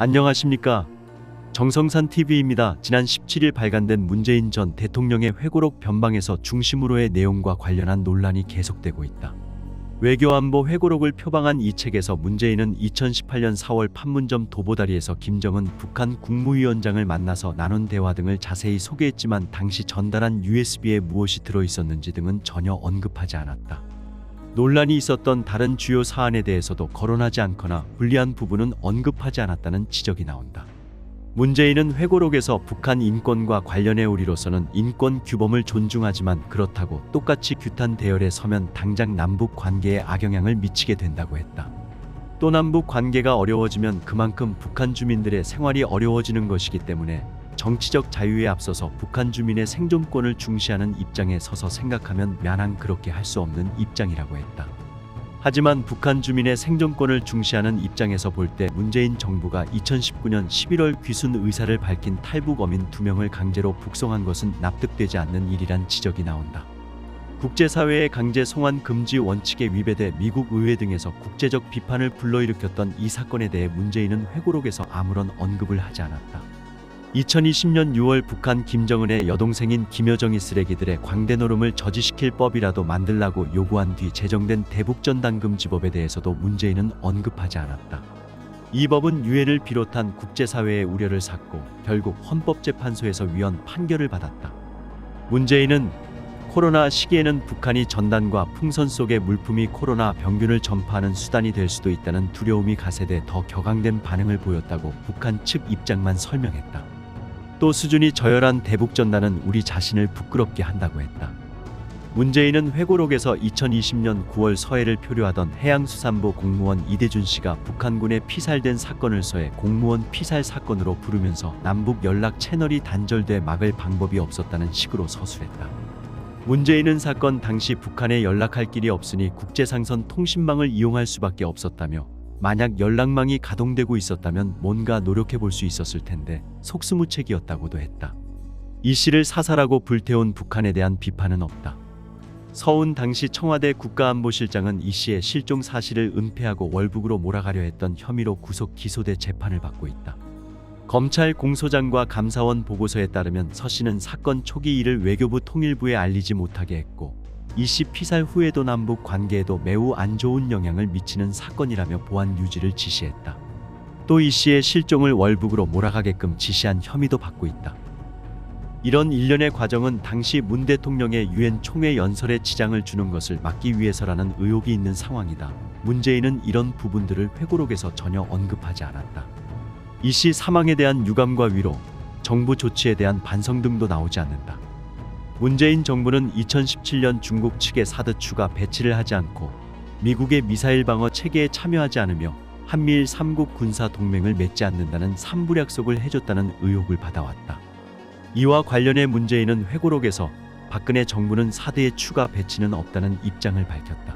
안녕하십니까. 정성산 TV입니다. 지난 17일 발간된 문재인 전 대통령의 회고록 변방에서 중심으로의 내용과 관련한 논란이 계속되고 있다. 외교안보 회고록을 표방한 이 책에서 문재인은 2018년 4월 판문점 도보다리에서 김정은 북한 국무위원장을 만나서 나눈 대화 등을 자세히 소개했지만 당시 전달한 USB에 무엇이 들어있었는지 등은 전혀 언급하지 않았다. 논란이 있었던 다른 주요 사안에 대해서도 거론하지 않거나 불리한 부분은 언급하지 않았다는 지적이 나온다. 문재인은 회고록에서 북한 인권과 관련해 우리로서는 인권 규범을 존중하지만 그렇다고 똑같이 규탄 대열에 서면 당장 남북 관계에 악영향을 미치게 된다고 했다. 또 남북 관계가 어려워지면 그만큼 북한 주민들의 생활이 어려워지는 것이기 때문에 정치적 자유에 앞서서 북한 주민의 생존권을 중시하는 입장에 서서 생각하면 마냥 그렇게 할 수 없는 입장이라고 했다. 하지만 북한 주민의 생존권을 중시하는 입장에서 볼 때 문재인 정부가 2019년 11월 귀순 의사를 밝힌 탈북 어민 2명을 강제로 북송한 것은 납득되지 않는 일이란 지적이 나온다. 국제사회의 강제 송환 금지 원칙에 위배돼 미국 의회 등에서 국제적 비판을 불러일으켰던 이 사건에 대해 문재인은 회고록에서 아무런 언급을 하지 않았다. 2020년 6월 북한 김정은의 여동생인 김여정이 쓰레기들의 광대 노름을 저지시킬 법이라도 만들라고 요구한 뒤 제정된 대북전단금지법에 대해서도 문재인은 언급하지 않았다. 이 법은 유엔을 비롯한 국제사회의 우려를 샀고 결국 헌법재판소에서 위헌 판결을 받았다. 문재인은 코로나 시기에는 북한이 전단과 풍선 속의 물품이 코로나 병균을 전파하는 수단이 될 수도 있다는 두려움이 가세돼 더 격앙된 반응을 보였다고 북한 측 입장만 설명했다. 또 수준이 저열한 대북전단은 우리 자신을 부끄럽게 한다고 했다. 문재인은 회고록에서 2020년 9월 서해를 표류하던 해양수산부 공무원 이대준 씨가 북한군에 피살된 사건을 서해 공무원 피살 사건으로 부르면서 남북 연락 채널이 단절돼 막을 방법이 없었다는 식으로 서술했다. 문재인은 사건 당시 북한에 연락할 길이 없으니 국제상선 통신망을 이용할 수밖에 없었다며 만약 연락망이 가동되고 있었다면 뭔가 노력해볼 수 있었을 텐데 속수무책이었다고도 했다. 이 씨를 사살하고 불태운 북한에 대한 비판은 없다. 서훈 당시 청와대 국가안보실장은 이 씨의 실종 사실을 은폐하고 월북으로 몰아가려 했던 혐의로 구속 기소돼 재판을 받고 있다. 검찰 공소장과 감사원 보고서에 따르면 서 씨는 사건 초기 이를 외교부 통일부에 알리지 못하게 했고 이 씨 피살 후에도 남북 관계에도 매우 안 좋은 영향을 미치는 사건이라며 보안 유지를 지시했다. 또 이 씨의 실종을 월북으로 몰아가게끔 지시한 혐의도 받고 있다. 이런 일련의 과정은 당시 문 대통령의 유엔 총회 연설에 지장을 주는 것을 막기 위해서라는 의혹이 있는 상황이다. 문재인은 이런 부분들을 회고록에서 전혀 언급하지 않았다. 이 씨 사망에 대한 유감과 위로, 정부 조치에 대한 반성 등도 나오지 않는다. 문재인 정부는 2017년 중국 측의 사드 추가 배치를 하지 않고 미국의 미사일 방어 체계에 참여하지 않으며 한미일 3국 군사 동맹을 맺지 않는다는 삼불 약속을 해줬다는 의혹을 받아왔다. 이와 관련해 문재인은 회고록에서 박근혜 정부는 사드의 추가 배치는 없다는 입장을 밝혔다.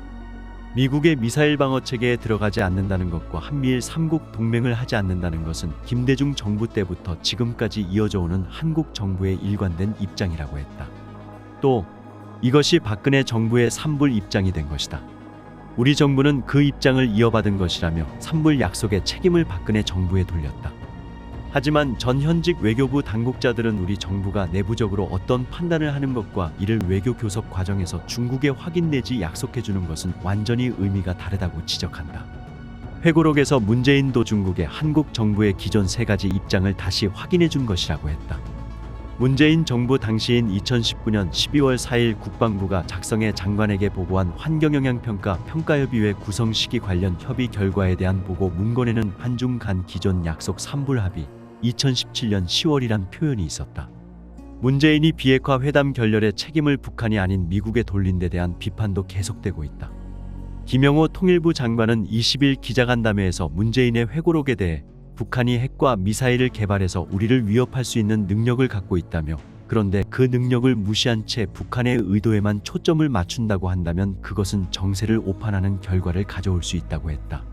미국의 미사일 방어 체계에 들어가지 않는다는 것과 한미일 3국 동맹을 하지 않는다는 것은 김대중 정부 때부터 지금까지 이어져 오는 한국 정부의 일관된 입장이라고 했다. 또 이것이 박근혜 정부의 삼불 입장이 된 것이다. 우리 정부는 그 입장을 이어받은 것이라며 삼불 약속의 책임을 박근혜 정부에 돌렸다. 하지만 전 현직 외교부 당국자들은 우리 정부가 내부적으로 어떤 판단을 하는 것과 이를 외교 교섭 과정에서 중국에 확인 내지 약속해주는 것은 완전히 의미가 다르다고 지적한다. 회고록에서 문재인도 중국의 한국 정부의 기존 3가지 입장을 다시 확인해준 것이라고 했다. 문재인 정부 당시인 2019년 12월 4일 국방부가 작성해 장관에게 보고한 환경영향평가 평가협의회 구성 시기 관련 협의 결과에 대한 보고 문건에는 한중 간 기존 약속 삼불 합의 2017년 10월이란 표현이 있었다. 문재인이 비핵화 회담 결렬의 책임을 북한이 아닌 미국에 돌린 데 대한 비판도 계속되고 있다. 김영호 통일부 장관은 20일 기자간담회에서 문재인의 회고록에 대해 북한이 핵과 미사일을 개발해서 우리를 위협할 수 있는 능력을 갖고 있다며 그런데 그 능력을 무시한 채 북한의 의도에만 초점을 맞춘다고 한다면 그것은 정세를 오판하는 결과를 가져올 수 있다고 했다.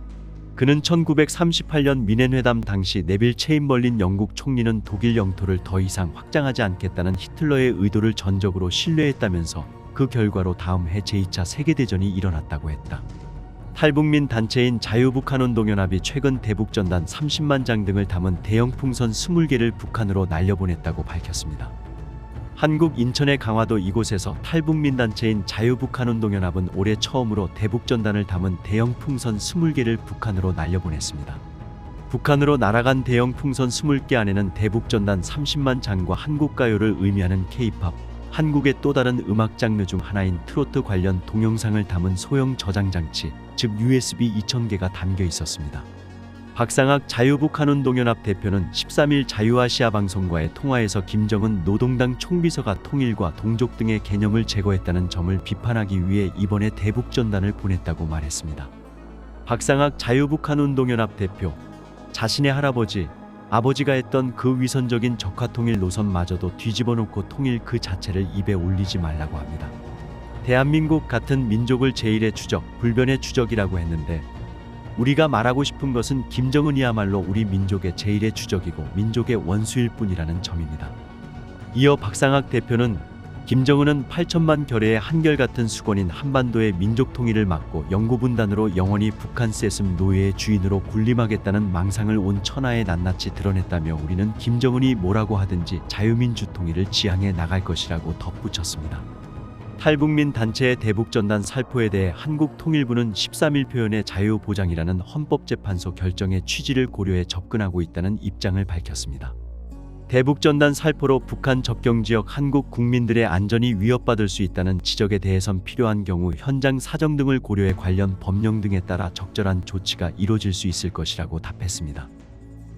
그는 1938년 미넨회담 당시 네빌 체인벌린 영국 총리는 독일 영토를 더 이상 확장하지 않겠다는 히틀러의 의도를 전적으로 신뢰했다면서 그 결과로 다음 해 제2차 세계대전이 일어났다고 했다. 탈북민 단체인 자유북한운동연합이 최근 대북전단 30만 장 등을 담은 대형 풍선 20개를 북한으로 날려보냈다고 밝혔습니다. 한국 인천의 강화도 이곳에서 탈북민 단체인 자유북한운동연합은 올해 처음으로 대북전단을 담은 대형 풍선 20개를 북한으로 날려보냈습니다. 북한으로 날아간 대형 풍선 20개 안에는 대북전단 30만 장과 한국가요를 의미하는 K-팝, 한국의 또 다른 음악 장르 중 하나인 트로트 관련 동영상을 담은 소형 저장장치, 즉 USB 2000개가 담겨 있었습니다. 박상학 자유북한운동연합 대표는 13일 자유아시아 방송과의 통화에서 김정은 노동당 총비서가 통일과 동족 등의 개념을 제거했다는 점을 비판하기 위해 이번에 대북전단을 보냈다고 말했습니다. 박상학 자유북한운동연합 대표, 자신의 할아버지, 아버지가 했던 그 위선적인 적화통일 노선마저도 뒤집어놓고 통일 그 자체를 입에 올리지 말라고 합니다. 대한민국 같은 민족을 제1의 추적, 불변의 추적이라고 했는데 우리가 말하고 싶은 것은 김정은이야말로 우리 민족의 제1의 추적이고 민족의 원수일 뿐이라는 점입니다. 이어 박상학 대표는 김정은은 8천만 결의의 한결같은 수건인 한반도의 민족 통일을 막고 영구분단으로 영원히 북한 세습 노예의 주인으로 군림하겠다는 망상을 온 천하에 낱낱이 드러냈다며 우리는 김정은이 뭐라고 하든지 자유민주 통일을 지향해 나갈 것이라고 덧붙였습니다. 탈북민 단체의 대북전단 살포에 대해 한국통일부는 13일 표현의 자유 보장이라는 헌법재판소 결정의 취지를 고려해 접근하고 있다는 입장을 밝혔습니다. 대북전단 살포로 북한 접경지역 한국 국민들의 안전이 위협받을 수 있다는 지적에 대해선 필요한 경우 현장 사정 등을 고려해 관련 법령 등에 따라 적절한 조치가 이뤄질 수 있을 것이라고 답했습니다.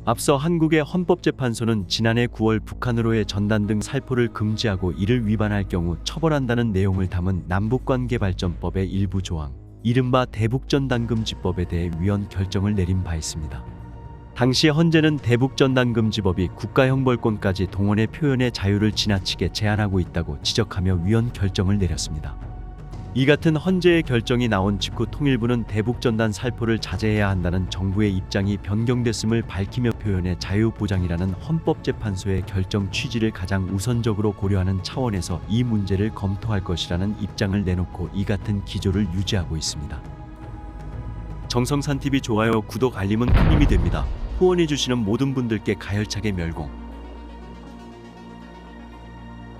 앞서 한국의 헌법재판소는 지난해 9월 북한으로의 전단 등 살포를 금지하고 이를 위반할 경우 처벌한다는 내용을 담은 남북관계발전법의 일부 조항, 이른바 대북전단금지법에 대해 위헌 결정을 내린 바 있습니다. 당시 헌재는 대북전단금지법이 국가형벌권까지 동원의 표현의 자유를 지나치게 제한하고 있다고 지적하며 위헌 결정을 내렸습니다. 이 같은 헌재의 결정이 나온 직후 통일부는 대북전단 살포를 자제해야 한다는 정부의 입장이 변경됐음을 밝히며 표현의 자유 보장이라는 헌법재판소의 결정 취지를 가장 우선적으로 고려하는 차원에서 이 문제를 검토할 것이라는 입장을 내놓고 이 같은 기조를 유지하고 있습니다. 정성산TV 좋아요, 구독, 알림은 큰 힘이 됩니다. 후원해주시는 모든 분들께 가열차게 멸공.